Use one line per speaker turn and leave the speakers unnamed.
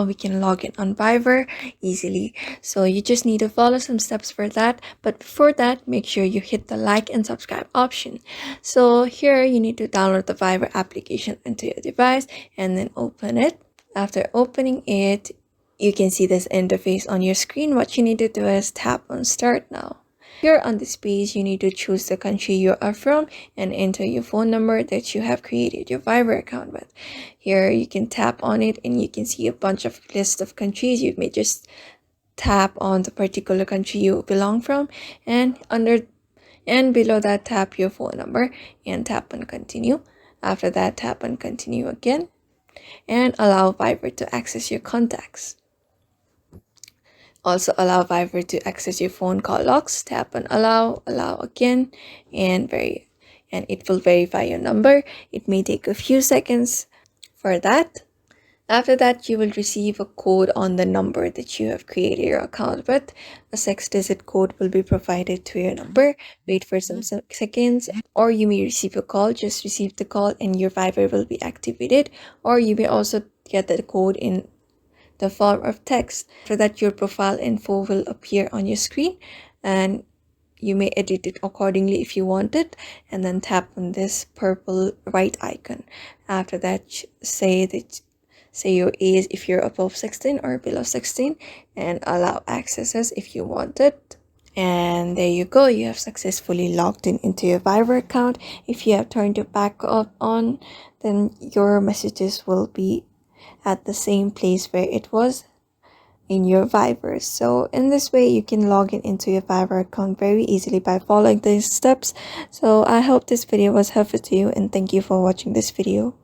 we can log in on Fiverr easily. So you just need to follow some steps for that. But before that, make sure you hit the like and subscribe option. So here you need to download the Fiverr application into your device and then open it. After opening it, you can see this interface on your screen. What you need to do is tap on Start Now. Here on this page, you need to choose the country you are from and enter your phone number that you have created your Fiverr account with. Here you can tap on it and you can see a bunch of list of countries. You may just tap on the particular country you belong from, and below that, tap your phone number and tap on continue. After that, tap on continue again and allow Fiverr to access your contacts. Also allow Fiverr to access your phone call logs. Tap on allow again, and it will verify your number. It may take a few seconds for that. After that, you will receive a code on the number that you have created your account with. A 6-digit code will be provided to your number. Wait for some seconds, or you may receive a call. Just receive the call and your Fiverr will be activated. Or you may also get the code in the form of text. After that, your profile info will appear on your screen and you may edit it accordingly if you want it, and then tap on this purple right icon. After that, say your age if you're above 16 or below 16, and allow accesses if you want it. And there you go, you have successfully logged in into your Fiverr account. If you have turned your backup on, then your messages will be at the same place where it was in your Fiverr. So in this way, you can log in into your Fiverr account very easily by following these steps. So I hope this video was helpful to you, and thank you for watching this video.